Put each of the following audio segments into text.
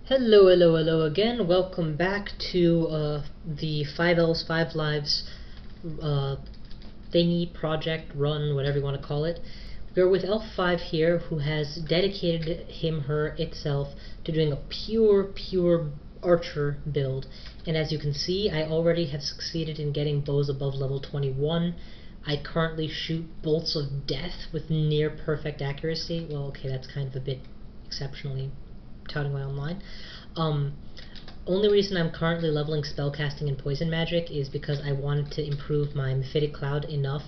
Hello, hello, hello again. Welcome back to the 5 Elves, 5 Lives thingy, project, run, whatever you want to call it. We're with Elf-5 here, who has dedicated itself to doing a pure archer build. And as you can see, I already have succeeded in getting bows above level 21. I currently shoot bolts of death with near perfect accuracy. Well, okay, that's kind of a bit exceptionally touting my own line. Only reason I'm currently leveling spellcasting and poison magic is because I wanted to improve my Mephitic Cloud enough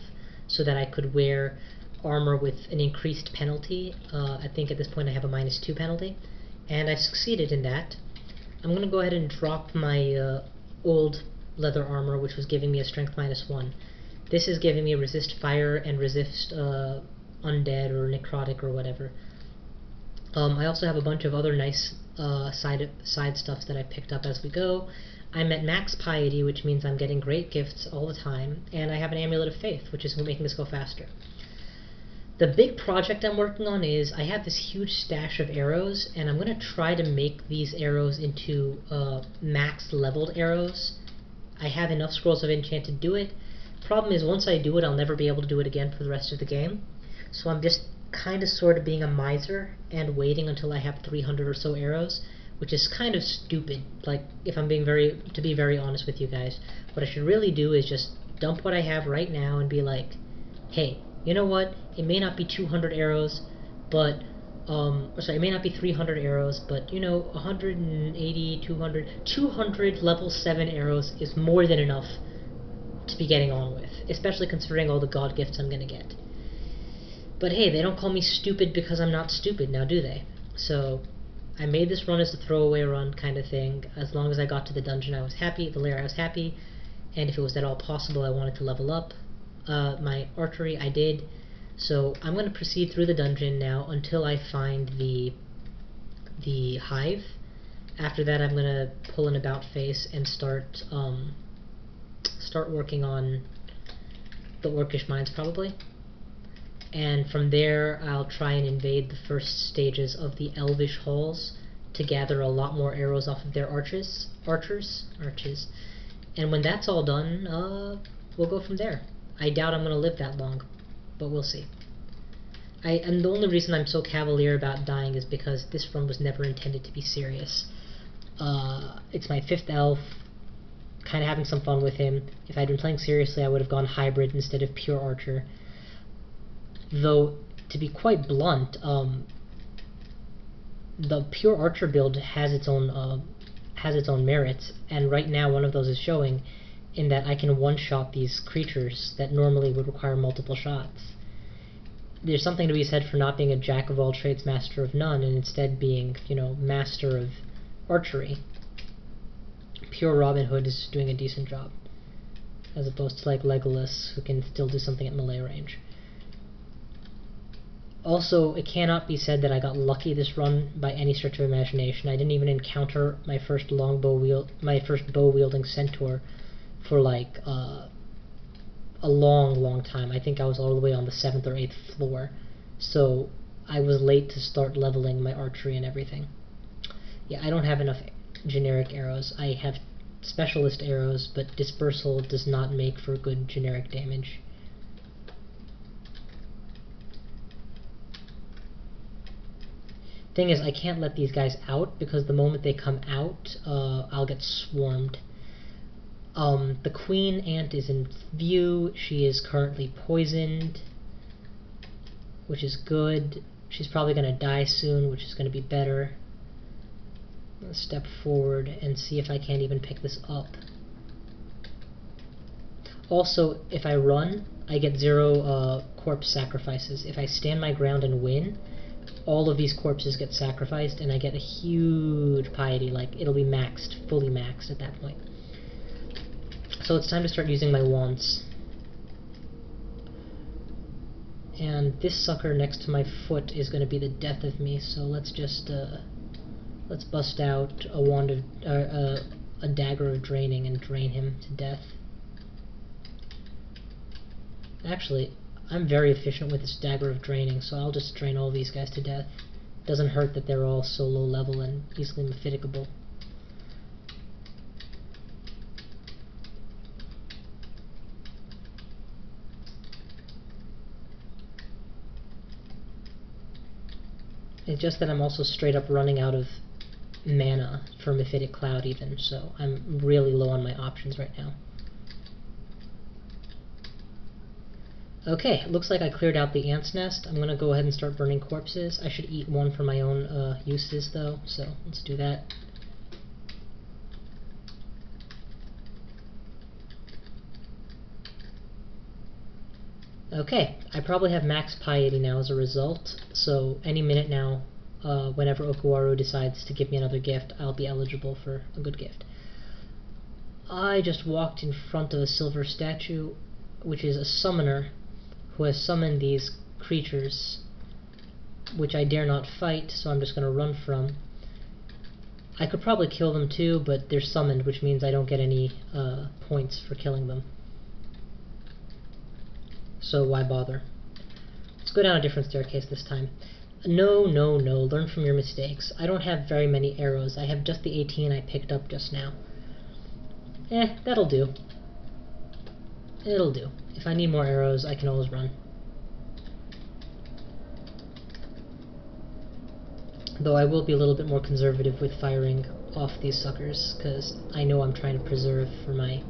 so that I could wear armor with an increased penalty. I think at this point I have a -2 penalty, and I've succeeded in that. I'm going to go ahead and drop my old leather armor, which was giving me a strength -1. This is giving me resist fire and resist undead or necrotic or whatever. I also have a bunch of other nice side stuffs that I picked up as we go. I'm at max piety, which means I'm getting great gifts all the time, and I have an amulet of faith, which is making this go faster. The big project I'm working on is I have this huge stash of arrows, and I'm going to try to make these arrows into max leveled arrows. I have enough scrolls of enchant to do it. Problem is, once I do it, I'll never be able to do it again for the rest of the game. So I'm just kind of sort of being a miser and waiting until I have 300 or so arrows, which is kind of stupid. Like, if I'm being to be very honest with you guys, what I should really do is just dump what I have right now and be like, hey, you know what? It may not be 200 arrows, but it may not be 300 arrows, but you know, 180, 200 level 7 arrows is more than enough to be getting on with, especially considering all the god gifts I'm gonna get. But hey, they don't call me stupid because I'm not stupid, now do they? So, I made this run as a throwaway run kind of thing. As long as I got to the dungeon I was happy, the lair I was happy, and if it was at all possible I wanted to level up my archery, I did. So I'm going to proceed through the dungeon now until I find the hive. After that I'm going to pull an about face and start working on the orcish mines probably. And from there I'll try and invade the first stages of the elvish halls to gather a lot more arrows off of their archers. And when that's all done, we'll go from there. I doubt I'm going to live that long, but we'll see. And the only reason I'm so cavalier about dying is because this run was never intended to be serious. It's my 5th elf, kind of having some fun with him. If I'd been playing seriously I would have gone hybrid instead of pure archer. Though, to be quite blunt, the pure archer build has its own merits, and right now one of those is showing in that I can one-shot these creatures that normally would require multiple shots. There's something to be said for not being a jack of all trades, master of none, and instead being, you know, master of archery. Pure Robin Hood is doing a decent job, as opposed to like Legolas, who can still do something at melee range. Also, it cannot be said that I got lucky this run by any stretch of imagination. I didn't even encounter my first bow wielding centaur for like a long time. I think I was all the way on the 7th or 8th floor, so I was late to start leveling my archery and everything. Yeah, I don't have enough generic arrows. I have specialist arrows, but dispersal does not make for good generic damage. Thing is, I can't let these guys out because the moment they come out, I'll get swarmed. The queen ant is in view. She is currently poisoned, which is good. She's probably going to die soon, which is going to be better. Let's step forward and see if I can't even pick this up. Also, if I run, I get 0 corpse sacrifices. If I stand my ground and win, all of these corpses get sacrificed, and I get a huge piety. Like, it'll be maxed, fully maxed at that point. So it's time to start using my wands. And this sucker next to my foot is going to be the death of me, so let's just, let's bust out a wand of, a dagger of draining and drain him to death. Actually, I'm very efficient with this dagger of draining, so I'll just drain all these guys to death. Doesn't hurt that they're all so low level and easily mephiticable. It's just that I'm also straight up running out of mana for Mephitic Cloud even, so I'm really low on my options right now. Okay, it looks like I cleared out the ant's nest. I'm going to go ahead and start burning corpses. I should eat one for my own uses though, so let's do that. Okay, I probably have max piety now as a result, so any minute now, whenever Okuwaru decides to give me another gift, I'll be eligible for a good gift. I just walked in front of a silver statue, which is a summoner who has summoned these creatures, which I dare not fight, so I'm just going to run from. I could probably kill them too, but they're summoned, which means I don't get any points for killing them. So why bother? Let's go down a different staircase this time. No, no, no, learn from your mistakes. I don't have very many arrows. I have just the 18 I picked up just now. That'll do. It'll do. If I need more arrows, I can always run. Though I will be a little bit more conservative with firing off these suckers, because I know I'm trying to preserve for my...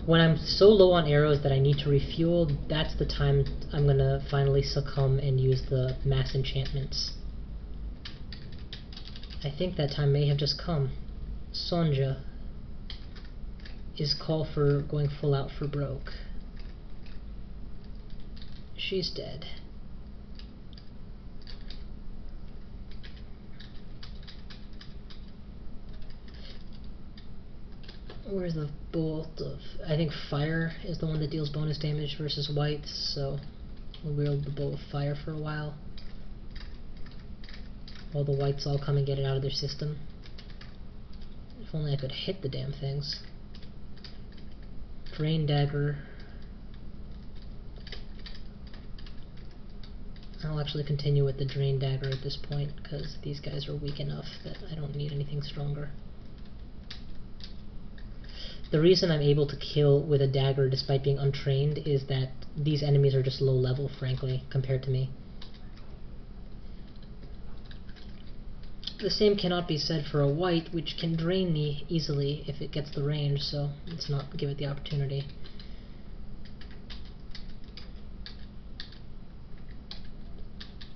When I'm so low on arrows that I need to refuel, that's the time I'm gonna finally succumb and use the mass enchantments. I think that time may have just come. Sonja is call for going full out for broke. She's dead. Where's the bolt of... I think fire is the one that deals bonus damage versus whites, so we'll wield the bolt of fire for a while. While the whites all come and get it out of their system. If only I could hit the damn things. Drain dagger. I'll actually continue with the drain dagger at this point, because these guys are weak enough that I don't need anything stronger. The reason I'm able to kill with a dagger despite being untrained is that these enemies are just low level, frankly, compared to me. The same cannot be said for a white, which can drain me easily if it gets the range, so let's not give it the opportunity.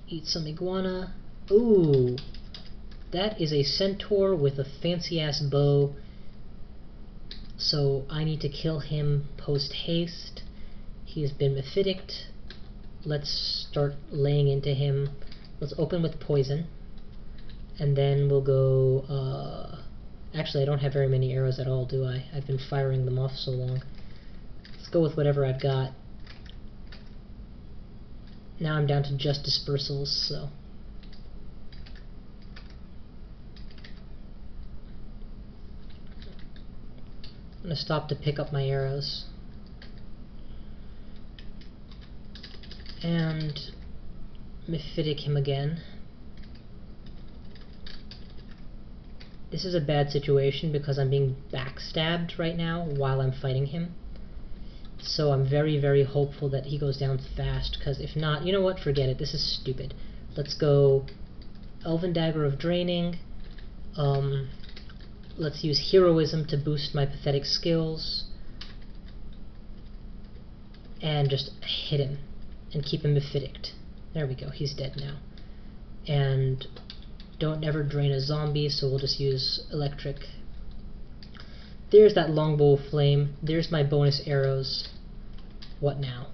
Eat some iguana. Ooh! That is a centaur with a fancy-ass bow. So I need to kill him post-haste. He has been mephiticed. Let's start laying into him. Let's open with poison. And then we'll go... Actually, I don't have very many arrows at all, do I? I've been firing them off so long. Let's go with whatever I've got. Now I'm down to just dispersals, so... I'm going to stop to pick up my arrows. And mephitic him again. This is a bad situation because I'm being backstabbed right now while I'm fighting him. So I'm very, very hopeful that he goes down fast, because if not, you know what, forget it, this is stupid. Let's go Elven Dagger of Draining. Let's use Heroism to boost my pathetic skills. And just hit him. And keep him mephiticed. There we go, he's dead now. And don't ever drain a zombie, so we'll just use Electric. There's that Longbow of Flame. There's my bonus arrows. What now?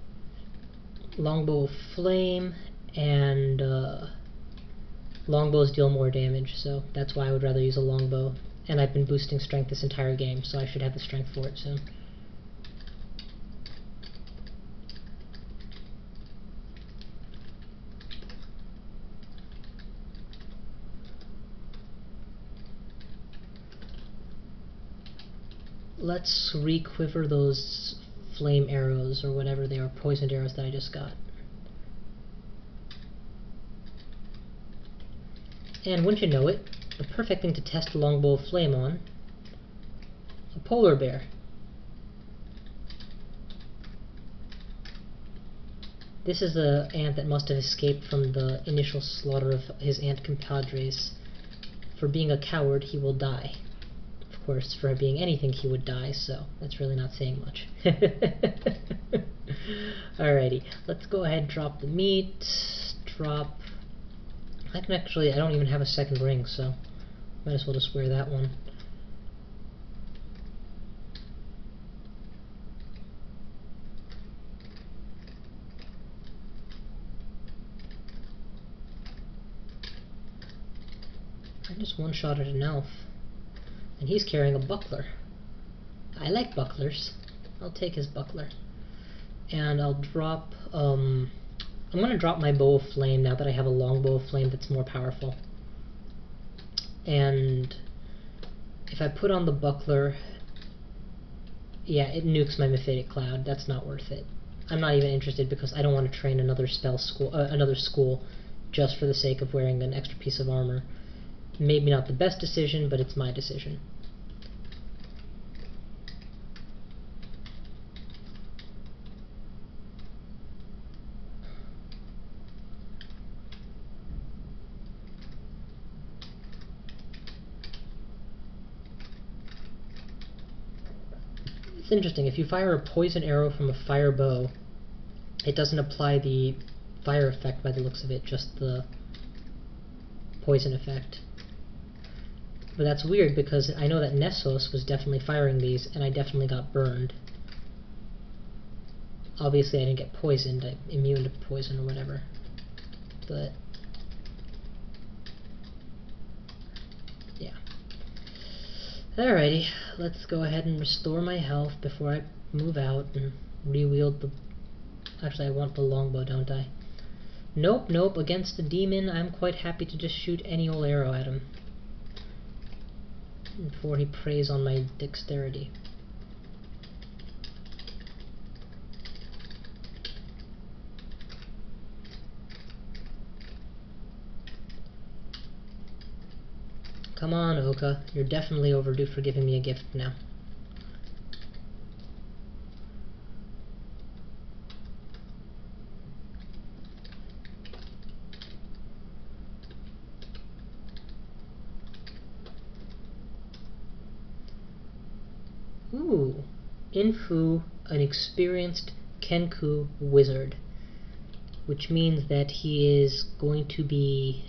Longbow of Flame and longbows deal more damage, so that's why I would rather use a longbow. And I've been boosting strength this entire game, so I should have the strength for it soon. Let's re-quiver those flame arrows, or whatever they are, poisoned arrows that I just got. And wouldn't you know it, the perfect thing to test a longbow of flame on, a polar bear. This is the ant that must have escaped from the initial slaughter of his ant compadres. For being a coward, he will die. Of course, for being anything, he would die, so that's really not saying much. Alrighty, let's go ahead and drop the meat. Drop... I don't even have a second ring, so might as well just wear that one. I just one-shotted an elf, and he's carrying a buckler. I like bucklers. I'll take his buckler. And I'll drop, I'm gonna drop my bow of flame now that I have a long bow of flame that's more powerful. And if I put on the buckler, yeah, it nukes my Mephitic Cloud. That's not worth it. I'm not even interested because I don't want to train another school just for the sake of wearing an extra piece of armor. Maybe not the best decision, but it's my decision. It's interesting, if you fire a poison arrow from a fire bow, it doesn't apply the fire effect by the looks of it, just the poison effect. But that's weird because I know that Nessos was definitely firing these, and I definitely got burned. Obviously I didn't get poisoned, I'm immune to poison or whatever. But yeah. Alrighty, let's go ahead and restore my health before I move out and rewield the... Actually, I want the longbow, don't I? Nope, against the demon, I'm quite happy to just shoot any old arrow at him before he preys on my dexterity. Come on, Oka, you're definitely overdue for giving me a gift now. Ooh, Infu, an experienced Kenku wizard, which means that he is going to be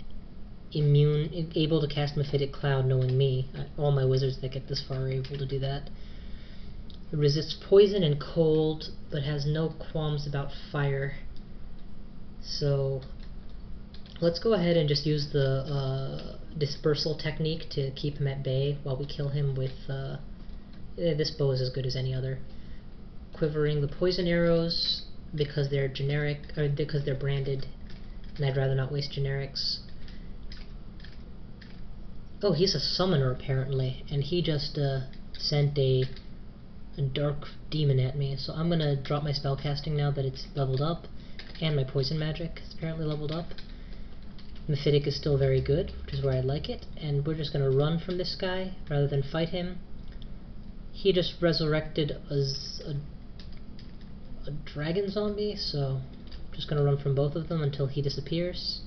able to cast Mephitic Cloud, knowing me. All my wizards that get this far are able to do that. It resists poison and cold, but has no qualms about fire. So let's go ahead and just use the dispersal technique to keep him at bay while we kill him with this bow is as good as any other. Quivering the poison arrows because they're generic, or because they're branded, and I'd rather not waste generics. Oh, he's a summoner apparently, and he just sent a dark demon at me, so I'm gonna drop my spellcasting now that it's leveled up, and my poison magic is apparently leveled up. Mephitic is still very good, which is where I like it, and we're just gonna run from this guy rather than fight him. He just resurrected a dragon zombie, so I'm just gonna run from both of them until he disappears.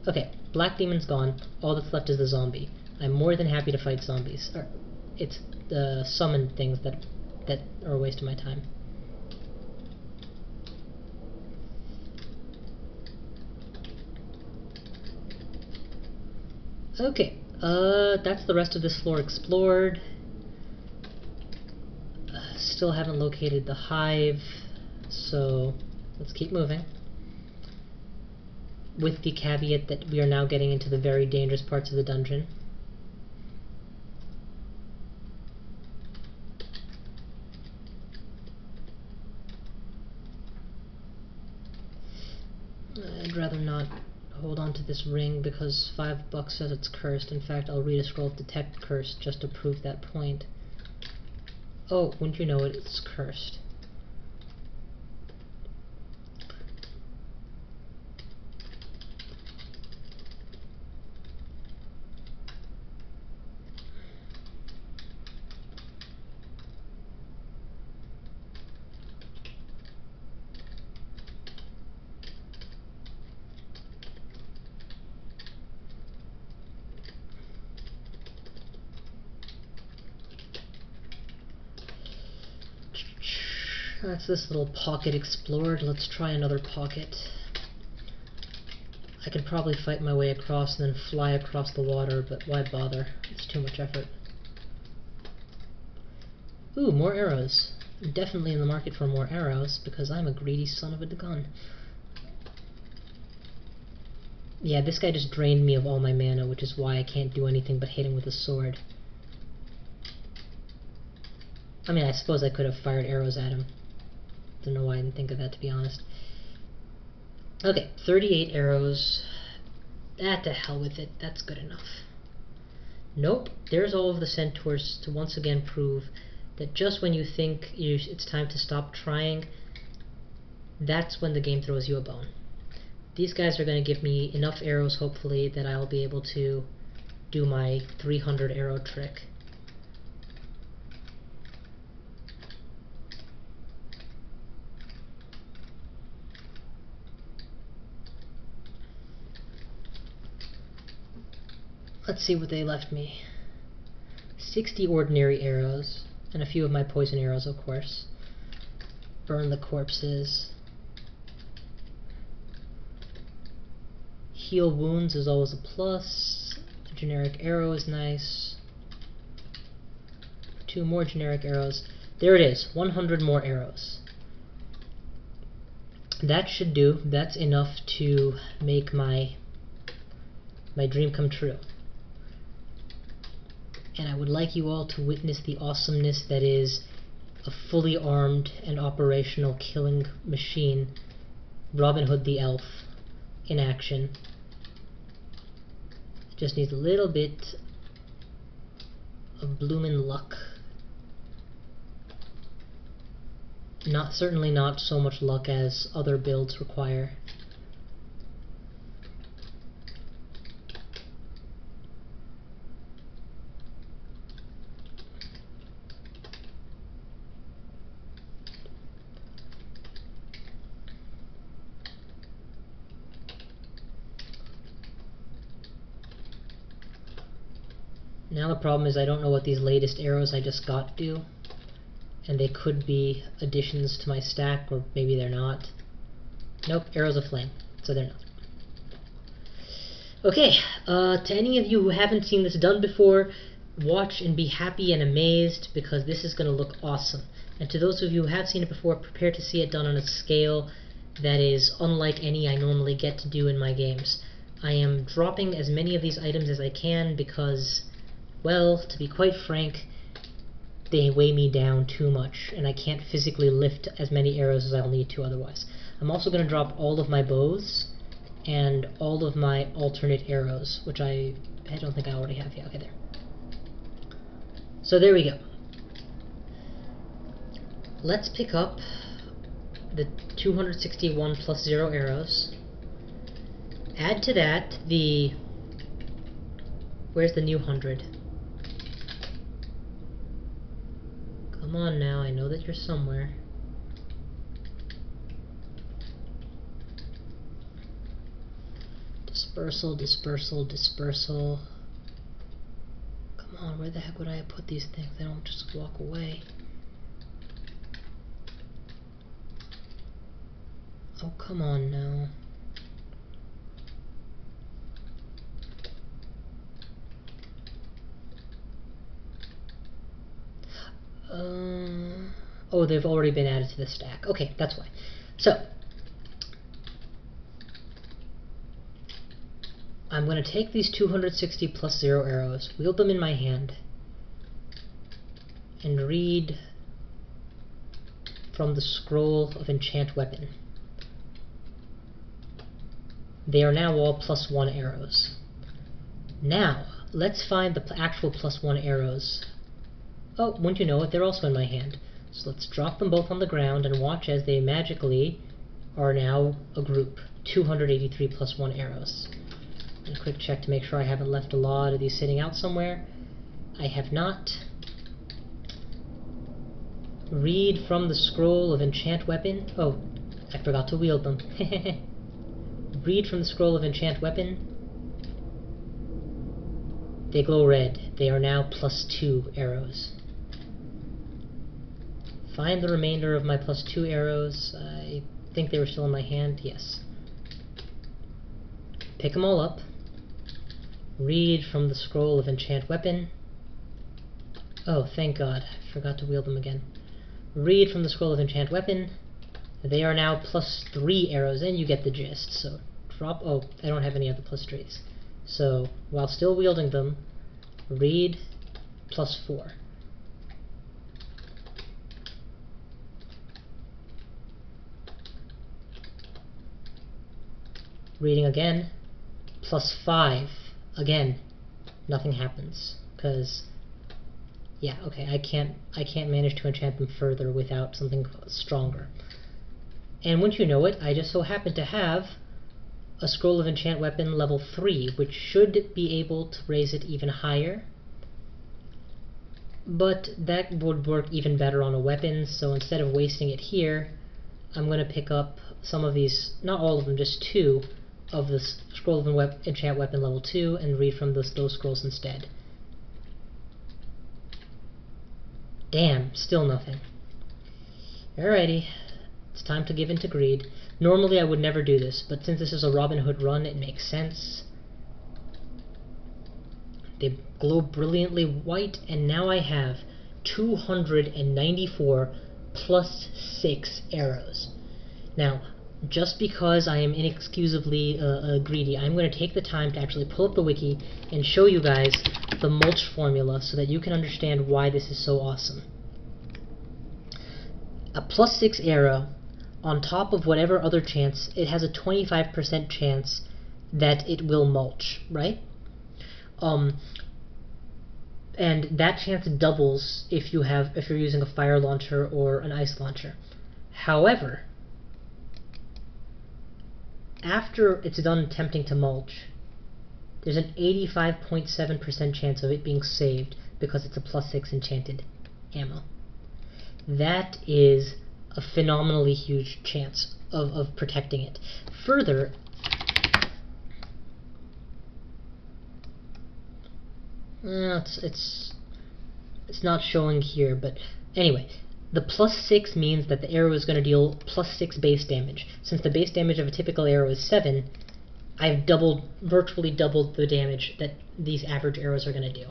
Okay, black demon's gone. All that's left is the zombie. I'm more than happy to fight zombies. It's the summoned things that are a waste of my time. Okay, that's the rest of this floor explored. Still haven't located the hive, so let's keep moving. With the caveat that we are now getting into the very dangerous parts of the dungeon. I'd rather not hold on to this ring because $5 says it's cursed. In fact, I'll read a scroll of detect curse just to prove that point. Oh, wouldn't you know it, it's cursed. That's this little pocket explored. Let's try another pocket. I could probably fight my way across and then fly across the water, but why bother? It's too much effort. Ooh, more arrows. I'm definitely in the market for more arrows, because I'm a greedy son of a gun. Yeah, this guy just drained me of all my mana, which is why I can't do anything but hit him with a sword. I mean, I suppose I could have fired arrows at him. Don't know why I didn't think of that, to be honest. Okay, 38 arrows. Ah, to hell with it. That's good enough. Nope, there's all of the centaurs to once again prove that just when you think it's time to stop trying, that's when the game throws you a bone. These guys are going to give me enough arrows, hopefully, that I'll be able to do my 300 arrow trick. Let's see what they left me. 60 ordinary arrows, and a few of my poison arrows, of course. Burn the corpses. Heal wounds is always a plus. The generic arrow is nice. 2 more generic arrows. There it is, 100 more arrows. That should do. That's enough to make my dream come true. And I would like you all to witness the awesomeness that is a fully armed and operational killing machine, Robin Hood the Elf, in action. Just needs a little bit of bloomin' luck. Certainly not so much luck as other builds require. Now the problem is I don't know what these latest arrows I just got do, and they could be additions to my stack, or maybe they're not. Nope, arrows of flame, so they're not. Okay, to any of you who haven't seen this done before, watch and be happy and amazed, because this is going to look awesome. And to those of you who have seen it before, prepare to see it done on a scale that is unlike any I normally get to do in my games. I am dropping as many of these items as I can because, well, to be quite frank, they weigh me down too much, and I can't physically lift as many arrows as I'll need to otherwise. I'm also going to drop all of my bows and all of my alternate arrows, which I don't think I already have. Yeah, okay, there. So there we go. Let's pick up the 261 plus 0 arrows. Add to that the... Where's the new 100? Come on now, I know that you're somewhere. Dispersal, dispersal, dispersal. Come on, where the heck would I have put these things? They don't just walk away. Oh, come on now. Oh, they've already been added to the stack. Okay, that's why. So, I'm going to take these 260 plus 0 arrows, wield them in my hand, and read from the scroll of enchant weapon. They are now all plus 1 arrows. Now, let's find the actual plus 1 arrows. Oh, wouldn't you know it, they're also in my hand. So let's drop them both on the ground and watch as they magically are now a group. 283 plus 1 arrows. And a quick check to make sure I haven't left a lot of these sitting out somewhere. I have not. Read from the scroll of enchant weapon. Oh, I forgot to wield them. Read from the scroll of enchant weapon. They glow red. They are now plus 2 arrows. find the remainder of my +2 arrows. I think they were still in my hand. Yes. Pick them all up. Read from the scroll of enchant weapon. Oh, thank God. I forgot to wield them again. Read from the scroll of enchant weapon. They are now +3 arrows, and you get the gist. So drop... Oh, I don't have any other +3s. So, while still wielding them, read +4. Reading again, +5. Again, nothing happens, because, yeah, okay, I can't manage to enchant them further without something stronger. And wouldn't you know it, I just so happen to have a scroll of enchant weapon level 3, which should be able to raise it even higher. But that would work even better on a weapon, so instead of wasting it here, I'm going to pick up some of these, not all of them, just 2 of the scroll of enchant weapon level 2 and read from those scrolls instead. Damn, still nothing. Alrighty, it's time to give in to greed. Normally I would never do this, but since this is a Robin Hood run, it makes sense. They glow brilliantly white, and now I have 294 +6 arrows. Now, just because I am inexcusably greedy, I'm going to take the time to actually pull up the wiki and show you guys the mulch formula so that you can understand why this is so awesome. A +6 arrow on top of whatever other chance, it has a 25% chance that it will mulch, right? And that chance doubles if you're using a fire launcher or an ice launcher. However, after it's done attempting to mulch, there's an 85.7% chance of it being saved because it's a +6 enchanted ammo. That is a phenomenally huge chance of protecting it. Further, it's not showing here, but anyway, the +6 means that the arrow is going to deal +6 base damage. Since the base damage of a typical arrow is 7, I've virtually doubled the damage that these average arrows are going to do.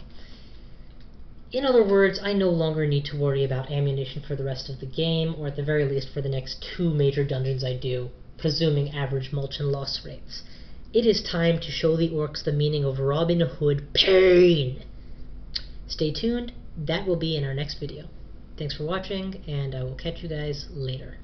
In other words, I no longer need to worry about ammunition for the rest of the game, or at the very least for the next 2 major dungeons I do, presuming average mulch and loss rates. It is time to show the orcs the meaning of Robin Hood pain! Stay tuned, that will be in our next video. Thanks for watching, and I will catch you guys later.